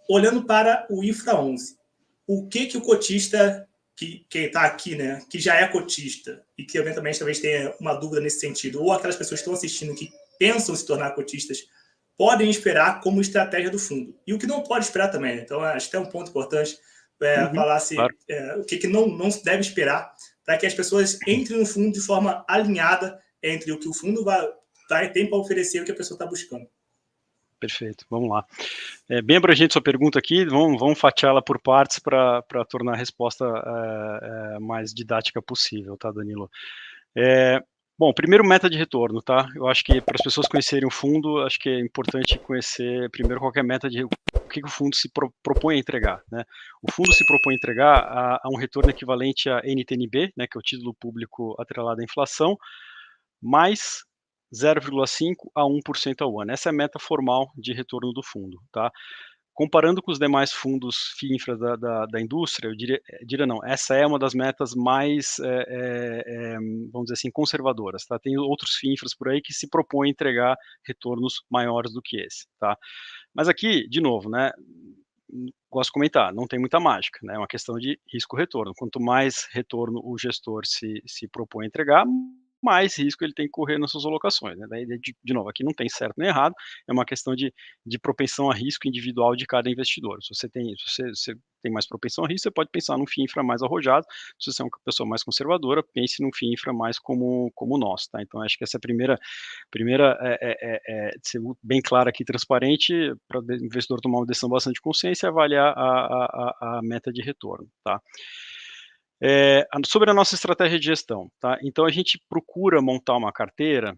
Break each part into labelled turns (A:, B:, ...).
A: olhando para o Infra 11, o que o cotista, quem está aqui, né, que já é cotista e que eventualmente talvez tenha uma dúvida nesse sentido, ou aquelas pessoas que estão assistindo que pensam se tornar cotistas, podem esperar como estratégia do fundo. E o que não pode esperar também. Então, acho que é um ponto importante falar
B: claro.
A: o que não se deve esperar para que as pessoas entrem no fundo de forma alinhada entre o que o fundo tem para oferecer e o que a pessoa está buscando.
B: Perfeito, vamos lá. Bem abrangente sua pergunta aqui, vamos fatiá-la por partes para tornar a resposta mais didática possível, tá, Danilo? Bom, primeiro, meta de retorno, tá? Eu acho que para as pessoas conhecerem o fundo, acho que é importante conhecer primeiro qual é a meta de o que o fundo se propõe a entregar, né? O fundo se propõe a entregar a um retorno equivalente a NTNB, né, que é o título público atrelado à inflação, mais 0,5 a 1% ao ano. Essa é a meta formal de retorno do fundo, tá? Comparando com os demais fundos FIINFRA da indústria, eu diria não, essa é uma das metas mais, vamos dizer assim, conservadoras, tá? Tem outros FIINFRAs por aí que se propõem a entregar retornos maiores do que esse, tá? Mas aqui, de novo, né, gosto de comentar, não tem muita mágica, né? É uma questão de risco-retorno. Quanto mais retorno o gestor se propõe a entregar, mais risco ele tem que correr nas suas alocações, né? Daí, de novo, aqui não tem certo nem errado, é uma questão de propensão a risco individual de cada investidor. Se você tem mais propensão a risco, você pode pensar num FII infra mais arrojado. Se você é uma pessoa mais conservadora, pense num FII infra mais como o nosso, tá? Então, acho que essa é a primeira ser bem clara aqui, transparente, para o investidor tomar uma decisão bastante consciência e avaliar a meta de retorno, tá? Sobre a nossa estratégia de gestão, tá? Então, a gente procura montar uma carteira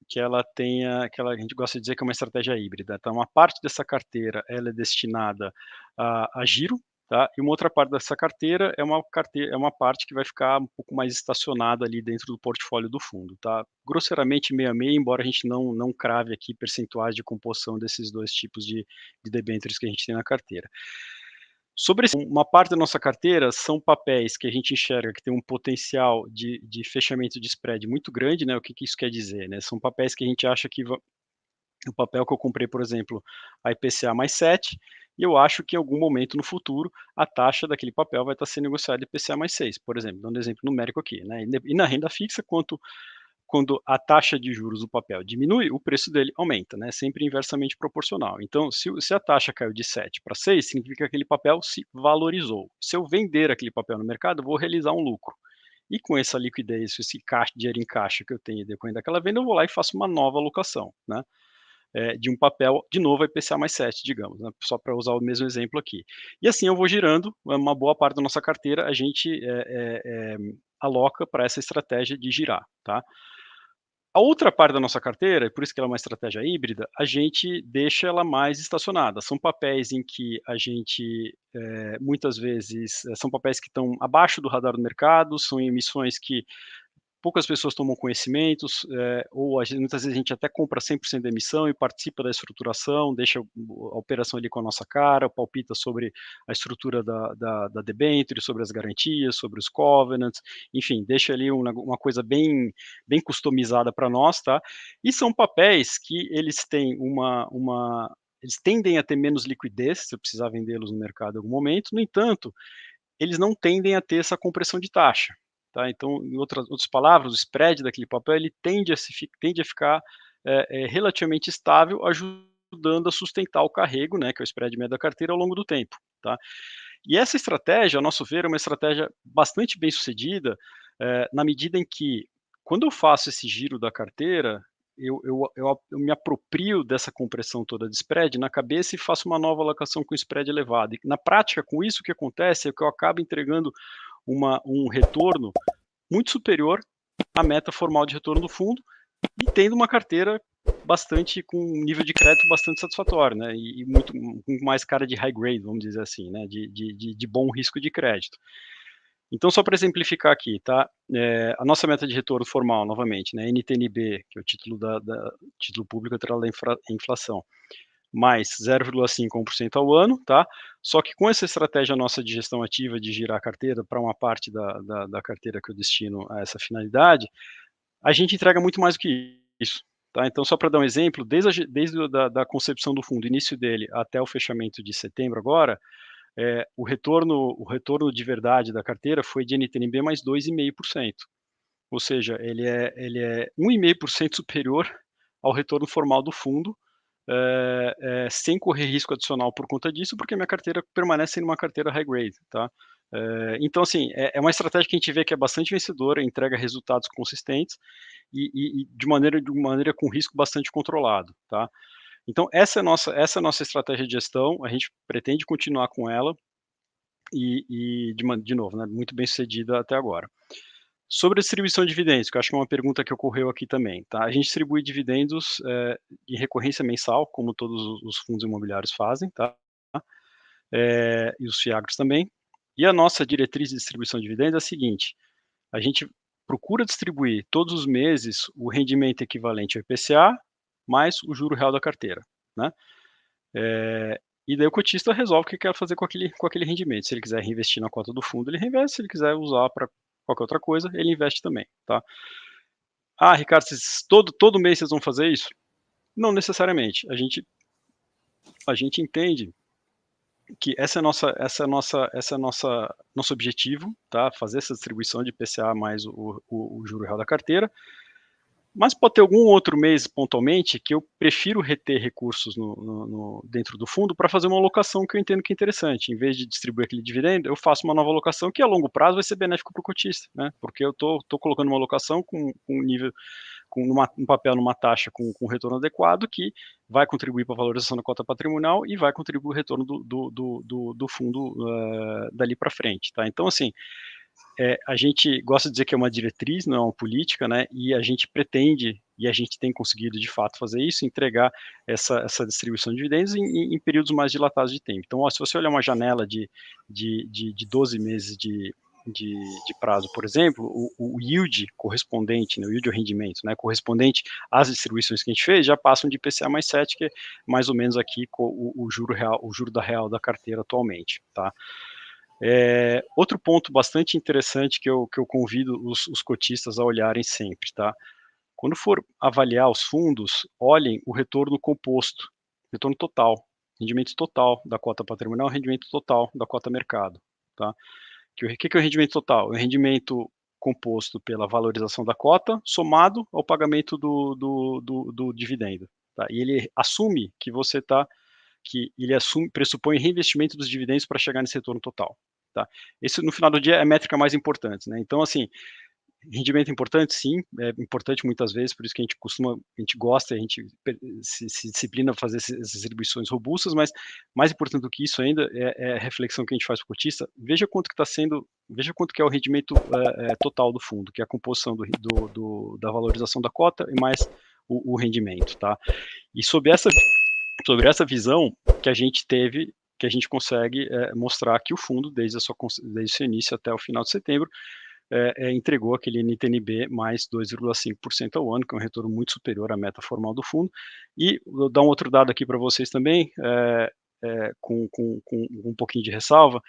B: que ela tenha, a gente gosta de dizer que é uma estratégia híbrida. Então, uma parte dessa carteira ela é destinada a giro, tá? E uma outra parte dessa carteira é uma parte que vai ficar um pouco mais estacionada ali dentro do portfólio do fundo, tá? Grosseiramente meio a meio, embora a gente não crave aqui percentuais de composição desses dois tipos de debêntures que a gente tem na carteira. Sobre uma parte da nossa carteira são papéis que a gente enxerga que tem um potencial de fechamento de spread muito grande, né? O que isso quer dizer, né? São papéis que a gente acha que o papel que eu comprei, por exemplo, a IPCA mais 7, e eu acho que em algum momento no futuro a taxa daquele papel vai estar sendo negociada IPCA mais 6, por exemplo, dando um exemplo numérico aqui, né? E na renda fixa, quando a taxa de juros do papel diminui, o preço dele aumenta, né? Sempre inversamente proporcional. Então, se a taxa caiu de 7 para 6, significa que aquele papel se valorizou. Se eu vender aquele papel no mercado, eu vou realizar um lucro. E com essa liquidez, esse dinheiro em caixa que eu tenho decorrendo daquela venda, eu vou lá e faço uma nova alocação, né? De um papel, de novo, IPCA mais 7, digamos, né? Só para usar o mesmo exemplo aqui. E assim eu vou girando, uma boa parte da nossa carteira a gente aloca para essa estratégia de girar, tá? A outra parte da nossa carteira, e por isso que ela é uma estratégia híbrida, a gente deixa ela mais estacionada. São papéis em que a gente, muitas vezes, são papéis que estão abaixo do radar do mercado, são emissões que poucas pessoas tomam conhecimentos, ou muitas vezes a gente até compra 100% da emissão e participa da estruturação, deixa a operação ali com a nossa cara, palpita sobre a estrutura da debênture, sobre as garantias, sobre os covenants, enfim, deixa ali uma coisa bem customizada para nós, tá? E são papéis que eles têm eles tendem a ter menos liquidez, se eu precisar vendê-los no mercado em algum momento, no entanto, eles não tendem a ter essa compressão de taxa. Tá? Então, em outras palavras, o spread daquele papel ele tende a ficar relativamente estável, ajudando a sustentar o carrego, né, que é o spread médio da carteira, ao longo do tempo. Tá? E essa estratégia, a nosso ver, é uma estratégia bastante bem sucedida, na medida em que, quando eu faço esse giro da carteira, eu me aproprio dessa compressão toda de spread na cabeça e faço uma nova alocação com spread elevado. E, na prática, com isso, o que acontece é que eu acabo entregando um retorno muito superior à meta formal de retorno do fundo e tendo uma carteira com um nível de crédito bastante satisfatório, né? E muito com mais cara de high grade, vamos dizer assim, né? De bom risco de crédito. Então, só para exemplificar aqui, tá? A nossa meta de retorno formal, novamente, né? NTNB, que é o título público atrelado à inflação, mais 0,5 a 1% ao ano, tá? Só que com essa estratégia nossa de gestão ativa, de girar a carteira para uma parte da carteira que eu destino a essa finalidade, a gente entrega muito mais do que isso, Tá? Então, só para dar um exemplo, desde da concepção do fundo, início dele, até o fechamento de setembro agora, o retorno de verdade da carteira foi de NTNB mais 2,5%. Ou seja, ele é 1,5% superior ao retorno formal do fundo, sem correr risco adicional por conta disso, porque minha carteira permanece sendo uma carteira high grade, tá? Então, assim, é uma estratégia que a gente vê que é bastante vencedora, entrega resultados consistentes e de maneira com risco bastante controlado, tá? Então, essa é a nossa estratégia de gestão, a gente pretende continuar com ela de novo, né, muito bem sucedida até agora. Sobre a distribuição de dividendos, que eu acho que é uma pergunta que ocorreu aqui também, tá? A gente distribui dividendos em recorrência mensal, como todos os fundos imobiliários fazem, tá? E os FIAGROS também. E a nossa diretriz de distribuição de dividendos é a seguinte: a gente procura distribuir todos os meses o rendimento equivalente ao IPCA mais o juro real da carteira, né? E daí o cotista resolve o que quer fazer com aquele rendimento. Se ele quiser reinvestir na cota do fundo, ele reinveste. Se ele quiser usar para qualquer outra coisa, ele investe também, tá? Ah, Ricardo, todo mês vocês vão fazer isso? Não necessariamente. A gente entende que nosso objetivo, tá? Fazer essa distribuição de IPCA mais o juro real da carteira. Mas pode ter algum outro mês, pontualmente, que eu prefiro reter recursos dentro do fundo para fazer uma alocação que eu entendo que é interessante. Em vez de distribuir aquele dividendo, eu faço uma nova alocação que a longo prazo vai ser benéfico para o cotista, né? Porque eu estou colocando uma alocação com um nível, um papel numa taxa com retorno adequado que vai contribuir para a valorização da cota patrimonial e vai contribuir para o retorno do fundo dali para frente, tá? Então, assim, a gente gosta de dizer que é uma diretriz, não é uma política, né? E a gente pretende, e a gente tem conseguido de fato fazer isso, entregar essa distribuição de dividendos em períodos mais dilatados de tempo. Então, se você olhar uma janela de 12 meses de prazo, por exemplo, o yield correspondente, né, o yield ao rendimento, né, correspondente às distribuições que a gente fez, já passam de IPCA mais 7, que é mais ou menos aqui o juro real, o juro real da carteira atualmente, tá? Outro ponto bastante interessante que eu convido os cotistas a olharem sempre, tá? Quando for avaliar os fundos, olhem o retorno composto, retorno total, rendimento total da cota patrimonial, rendimento total da cota mercado, tá? O que é o rendimento total? É o rendimento composto pela valorização da cota, somado ao pagamento do dividendo, tá? E ele assume que ele pressupõe reinvestimento dos dividendos para chegar nesse retorno total, tá? Esse, no final do dia, é a métrica mais importante, né? Então, assim, rendimento é importante, sim, é importante muitas vezes, por isso que a gente gosta, a gente se disciplina a fazer essas distribuições robustas, mas mais importante do que isso ainda é a reflexão que a gente faz para o cotista. Veja quanto que é o rendimento total do fundo, que é a composição da valorização da cota e mais o rendimento, tá? E sobre essa visão que a gente teve, que a gente consegue mostrar que o fundo, desde o seu início até o final de setembro, entregou aquele NTNB mais 2,5% ao ano, que é um retorno muito superior à meta formal do fundo. E vou dar um outro dado aqui para vocês também, com um pouquinho de ressalva.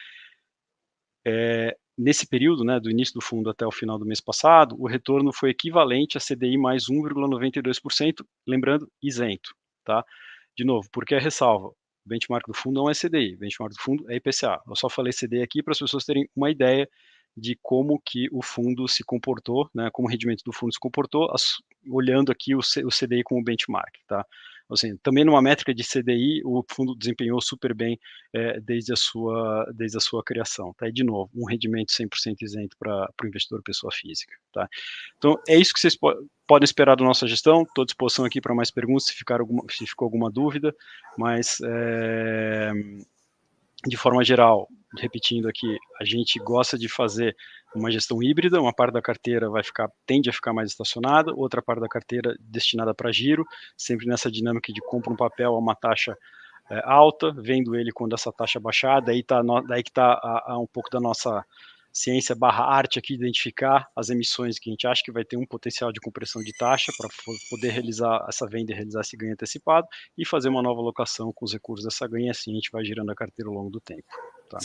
B: Nesse período, né, do início do fundo até o final do mês passado, o retorno foi equivalente a CDI mais 1,92%, lembrando, isento, tá? De novo, porque a ressalva, o benchmark do fundo não é CDI, o benchmark do fundo é IPCA. Eu só falei CDI aqui para as pessoas terem uma ideia de como que o fundo se comportou, né, como o rendimento do fundo se comportou, olhando aqui o CDI como benchmark, tá? Assim, também numa métrica de CDI, o fundo desempenhou super bem desde a sua criação, tá? E, de novo, um rendimento 100% isento para o investidor pessoa física, tá? Então, é isso que vocês podem esperar da nossa gestão. Estou à disposição aqui para mais perguntas, se ficou alguma dúvida, mas de forma geral, repetindo aqui, a gente gosta de fazer uma gestão híbrida, uma parte da carteira tende a ficar mais estacionada, outra parte da carteira destinada para giro, sempre nessa dinâmica de compra um papel a uma taxa alta, vendo ele quando essa taxa baixar, daí que está um pouco da nossa ciência barra arte aqui, identificar as emissões que a gente acha que vai ter um potencial de compressão de taxa para poder realizar essa venda e realizar esse ganho antecipado e fazer uma nova alocação com os recursos dessa ganho, e assim a gente vai girando a carteira ao longo do tempo. Tá?